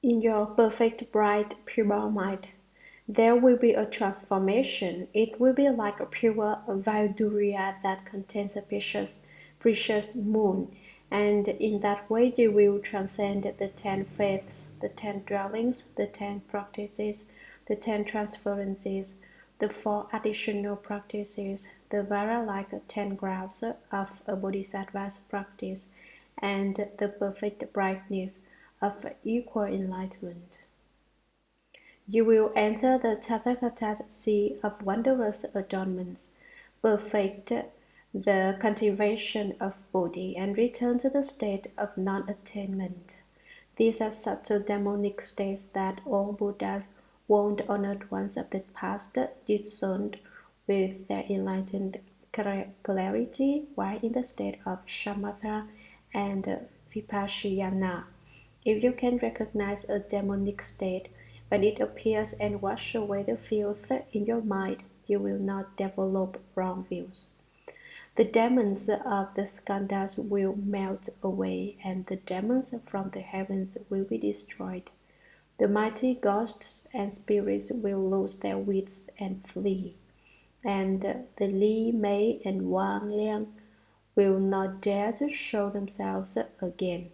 In your perfect, bright, pure mind, there will be a transformation. It will be like a pure Valduria that contains a precious moon. And in that way, you will transcend the 10 faiths, the 10 dwellings, the 10 practices, the 10 transferences, the 4 additional practices, the Vara like 10 grounds of a Bodhisattva's practice, and the perfect brightness of equal enlightenment. You will enter the Tathagata sea of wondrous adornments, perfect the cultivation of Bodhi, and return to the state of non-attainment. These are subtle demonic states that all Buddhas warned honored ones of the past discerned with their enlightened clarity while in the state of shamatha and vipassana. If you can recognize a demonic state when it appears and wash away the filth in your mind, you will not develop wrong views. The demons of the skandhas will melt away, and the demons from the heavens will be destroyed. The mighty ghosts and spirits will lose their wits and flee, and the Li, Mei, and Wang Liang will not dare to show themselves again.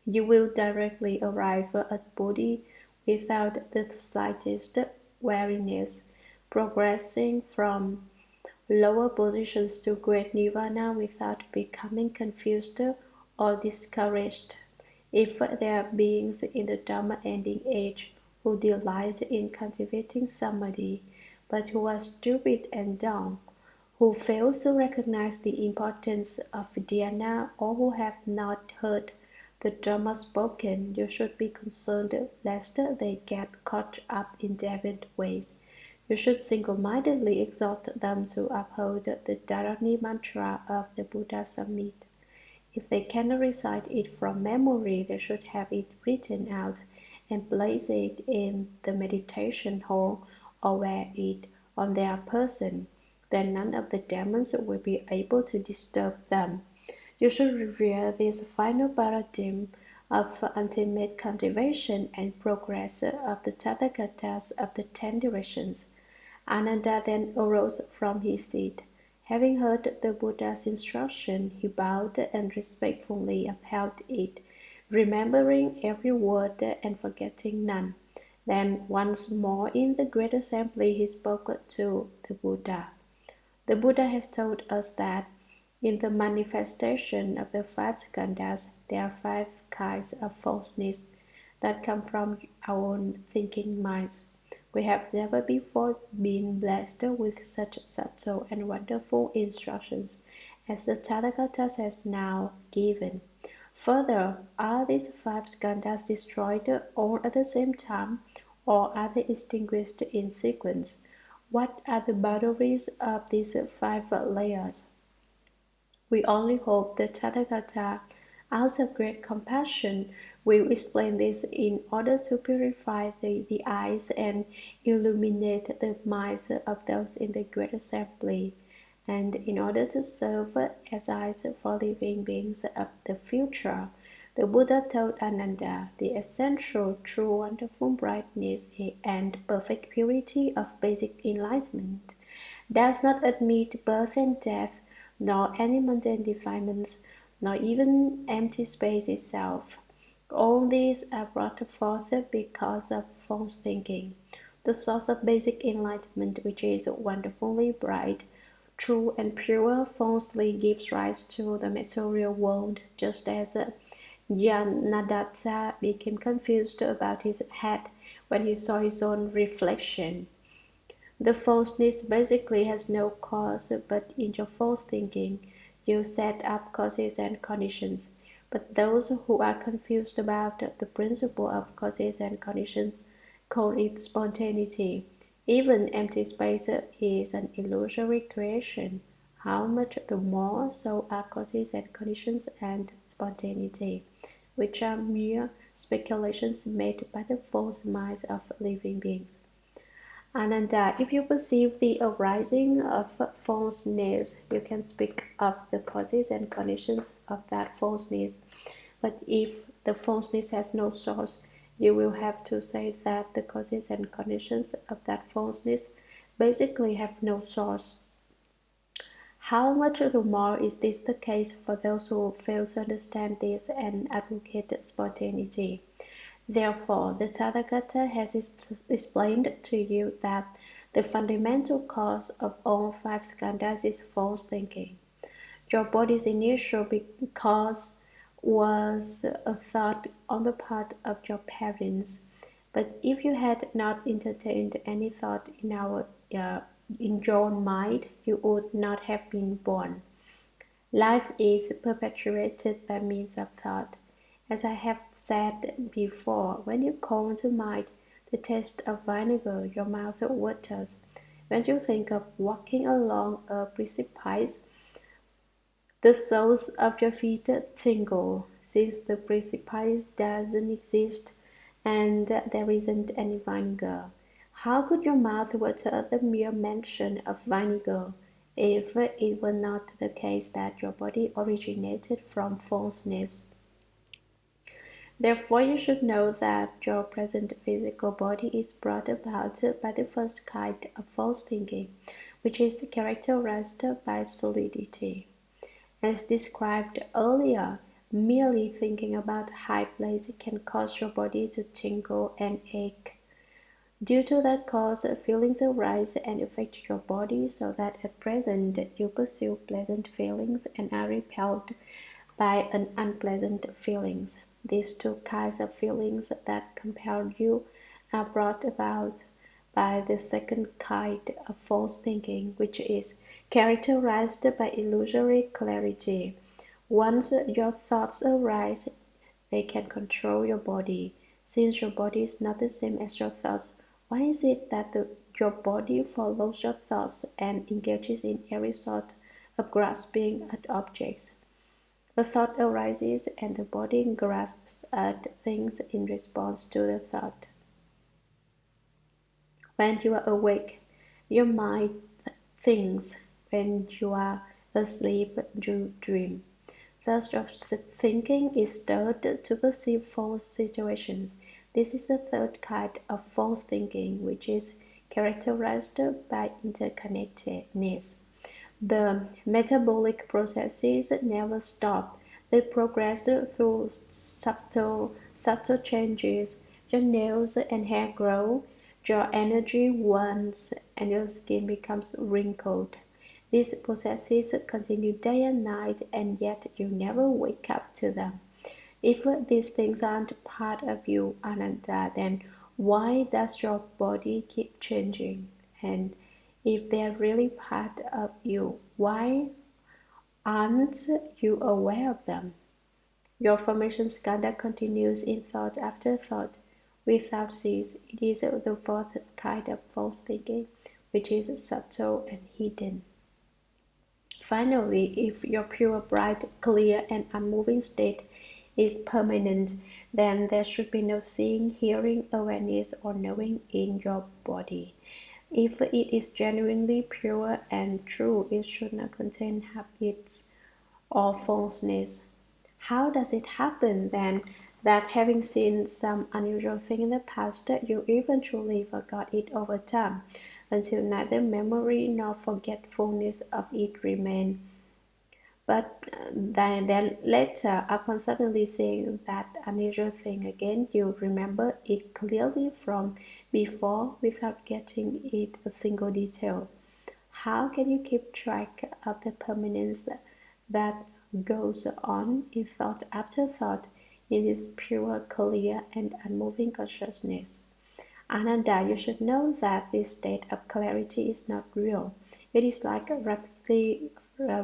You will directly arrive at Bodhi without the slightest weariness, progressing from lower positions to great nirvana without becoming confused or discouraged. If there are beings in the Dharma ending age who delight in cultivating samadhi, but who are stupid and dumb, who fail to recognize the importance of dhyana, or who have not heard the Dharma spoken, you should be concerned lest they get caught up in deviant ways. You should single-mindedly exhort them to uphold the Dharani mantra of the Buddha Summit. If they cannot recite it from memory, they should have it written out and place it in the meditation hall or wear it on their person. Then none of the demons will be able to disturb them. You should revere this final paradigm of ultimate cultivation and progress of the Tathagatas of the 10 directions. Ananda then arose from his seat. Having heard the Buddha's instruction, he bowed and respectfully upheld it, remembering every word and forgetting none. Then once more in the great assembly he spoke to the Buddha. The Buddha has told us that in the manifestation of the 5 skandhas, there are 5 kinds of falseness that come from our own thinking minds. We have never before been blessed with such subtle and wonderful instructions as the Tathagata has now given. Further, are these 5 skandhas destroyed all at the same time, or are they extinguished in sequence? What are the boundaries of these 5 layers? We only hope the Tathagata, out of great compassion, will explain this in order to purify the eyes and illuminate the minds of those in the great assembly, and in order to serve as eyes for living beings of the future. The Buddha told Ananda, the essential, true, wonderful brightness and perfect purity of basic enlightenment does not admit birth and death, nor any mundane defilements, nor even empty space itself. All these are brought forth because of false thinking. The source of basic enlightenment, which is wonderfully bright, true, and pure, falsely gives rise to the material world, just as Janadatta became confused about his head when he saw his own reflection. The falseness basically has no cause, but in your false thinking, you set up causes and conditions. But those who are confused about the principle of causes and conditions call it spontaneity. Even empty space is an illusory creation. How much the more so are causes and conditions and spontaneity, which are mere speculations made by the false minds of living beings. Ananda, if you perceive the arising of falseness, you can speak of the causes and conditions of that falseness. But if the falseness has no source, you will have to say that the causes and conditions of that falseness basically have no source. How much the more is this the case for those who fail to understand this and advocate spontaneity? Therefore, the Tathagata has explained to you that the fundamental cause of all five skandhas is false thinking. Your body's initial cause was a thought on the part of your parents, but if you had not entertained any thought in your mind, you would not have been born. Life is perpetuated by means of thought. As I have said before, when you call to mind the taste of vinegar, your mouth waters. When you think of walking along a precipice, the soles of your feet tingle, since the precipice doesn't exist and there isn't any vinegar. How could your mouth water at the mere mention of vinegar, if it were not the case that your body originated from falseness? Therefore, you should know that your present physical body is brought about by the first kind of false thinking, which is characterized by solidity. As described earlier, merely thinking about high places can cause your body to tingle and ache. Due to that cause, feelings arise and affect your body, so that at present you pursue pleasant feelings and are repelled by unpleasant feelings. These two kinds of feelings that compel you are brought about by the second kind of false thinking, which is characterized by illusory clarity. Once your thoughts arise, they can control your body. Since your body is not the same as your thoughts, why is it that your body follows your thoughts and engages in every sort of grasping at objects? A thought arises and the body grasps at things in response to the thought. When you are awake, your mind thinks. When you are asleep, you dream. Thus, your thinking is stirred to perceive false situations. This is the third kind of false thinking, which is characterized by interconnectedness. The metabolic processes never stop. They progress through subtle changes. Your nails and hair grow, your energy wanes, and your skin becomes wrinkled. These processes continue day and night, and yet you never wake up to them. If these things aren't part of you, Ananda, then why does your body keep changing? And if they're really part of you, why aren't you aware of them? Your formation skandha continues in thought after thought without cease. It is the fourth kind of false thinking, which is subtle and hidden. Finally, if your pure, bright, clear, and unmoving state is permanent, then there should be no seeing, hearing, awareness, or knowing in your body. If it is genuinely pure and true, it should not contain habits or falseness. How does it happen then that having seen some unusual thing in the past, you eventually forgot it over time, until neither memory nor forgetfulness of it remain? But then later, upon suddenly seeing that unusual thing again, you remember it clearly from before without getting it a single detail. How can you keep track of the permanence that goes on in thought after thought in this pure, clear, and unmoving consciousness? Ananda, you should know that this state of clarity is not real. It is like rapidly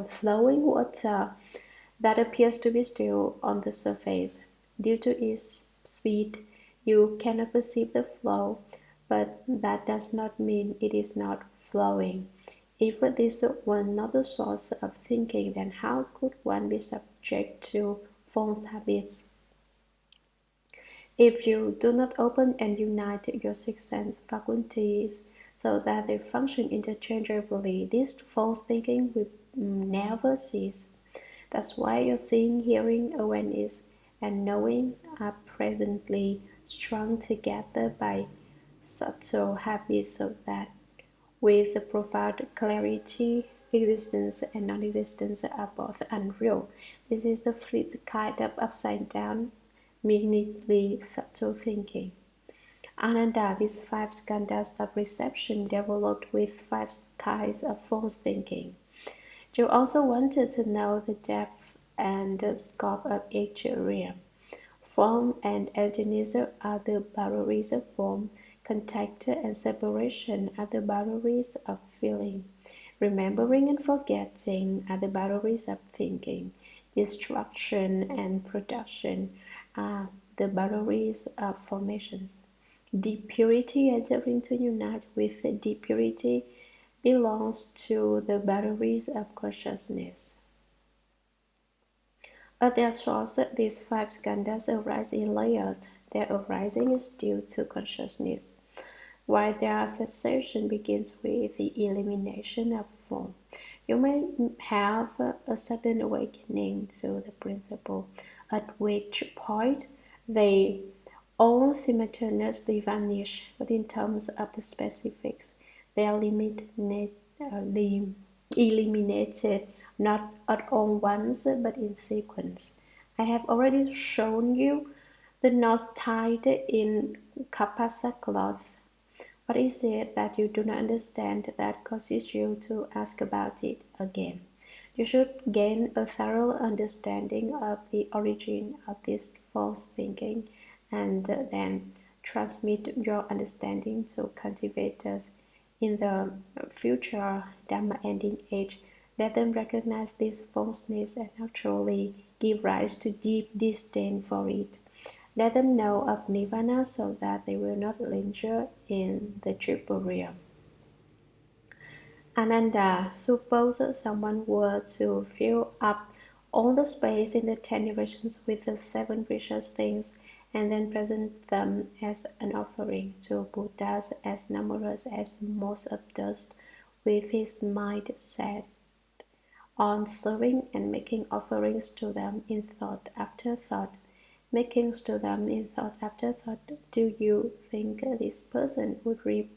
flowing water that appears to be still on the surface. Due to its speed, you cannot perceive the flow, but that does not mean it is not flowing. If this were not the source of thinking, then how could one be subject to false habits? If you do not open and unite your six sense faculties so that they function interchangeably, this false thinking will never cease. That's why your seeing, hearing, awareness, and knowing are presently strung together by subtle habits so that, with the profound clarity, existence and non-existence are both unreal. This is the flip kind of upside-down, minutely subtle thinking. Ananda, these five skandhas of reception developed with five kinds of false thinking. You also wanted to know the depth and the scope of each realm. Form and emptiness are the boundaries of form. Contact and separation are the boundaries of feeling. Remembering and forgetting are the boundaries of thinking. Destruction and production are the boundaries of formations. Deep purity entering to unite with deep purity belongs to the boundaries of consciousness. At their source, these five skandhas arise in layers. Their arising is due to consciousness, while their cessation begins with the elimination of form. You may have a sudden awakening to the principle, at which point they all simultaneously vanish, but in terms of the specifics, they are eliminated not at all once, but in sequence. I have already shown you the knots tied in kapasa cloth. What is it that you do not understand that causes you to ask about it again? You should gain a thorough understanding of the origin of this false thinking and then transmit your understanding to cultivators in the future Dhamma ending age. Let them recognize this falseness and naturally give rise to deep disdain for it. Let them know of Nirvana so that they will not linger in the triple realm. Ananda, suppose someone were to fill up all the space in the 10 dimensions with the 7 precious things and then present them as an offering to Buddhas as numerous as motes of dust, with his mind set on serving and making offerings to them in thought after thought, makings to them in thought after thought. Do you think this person would reap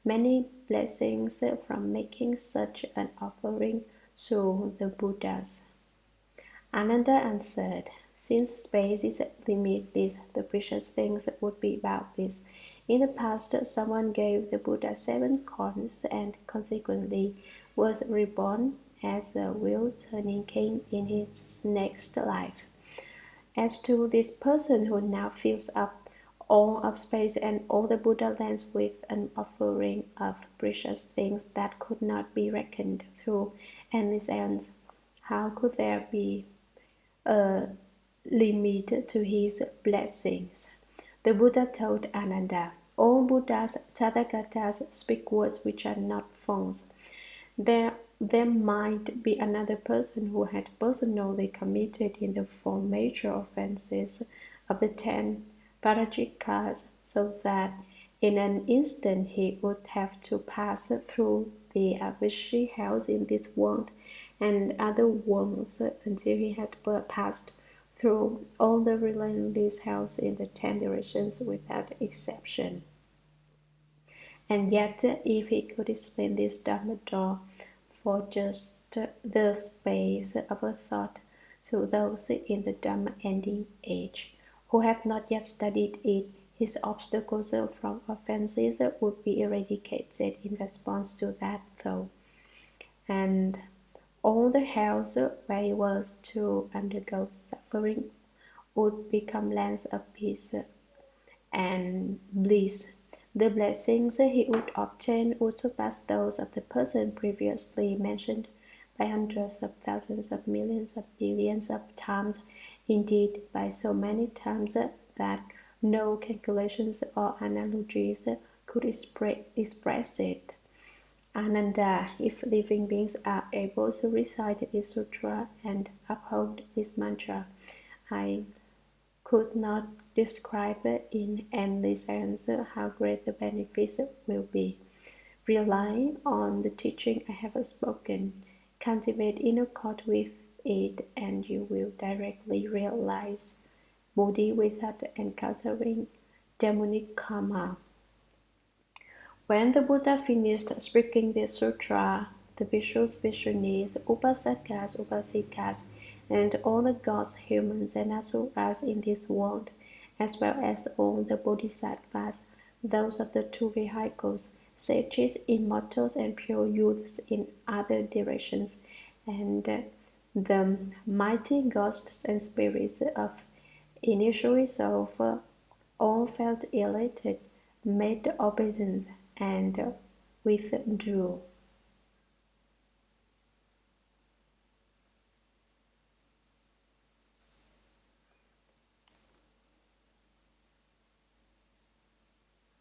many blessings from making such an offering to the Buddhas? Ananda answered, since space is limitless, the precious things would be boundless. In the past, someone gave the Buddha 7 corns and consequently was reborn as a wheel-turning king in his next life. As to this person who now fills up all of space and all the Buddha lands with an offering of precious things that could not be reckoned through endless aeons, how could there be a limit to his blessings? The Buddha told Ananda, all Buddhas, Tathagatas, speak words which are not false. There might be another person who had personally committed in the 4 major offenses of the 10 parajikas, so that in an instant he would have to pass through the Avicii hells in this world and other worlds until he had passed through all the relentless hells in the 10 directions without exception. And yet, if he could explain this Dhamma door for just the space of a thought to those in the Dhamma ending age who have not yet studied it, his obstacles from offenses would be eradicated in response to that thought, and all the hells where he was to undergo suffering would become lands of peace and bliss. The blessings he would obtain would surpass those of the person previously mentioned by hundreds of thousands of millions of billions of times, indeed by so many times that no calculations or analogies could express it. Ananda, if living beings are able to recite this sutra and uphold this mantra, I could not describe in endless answer how great the benefits will be. Rely on the teaching I have spoken, cultivate in accord with it, and you will directly realize Bodhi without encountering demonic karma. When the Buddha finished speaking this sutra, the bhikshus, bhikshunis, upasakas, upasikas, and all the gods, humans, and asuras in this world, as well as all the bodhisattvas, those of the two vehicles, sages, immortals, and pure youths in other directions, and the mighty ghosts and spirits of initial resolve, all felt elated, made obeisance, and withdrew.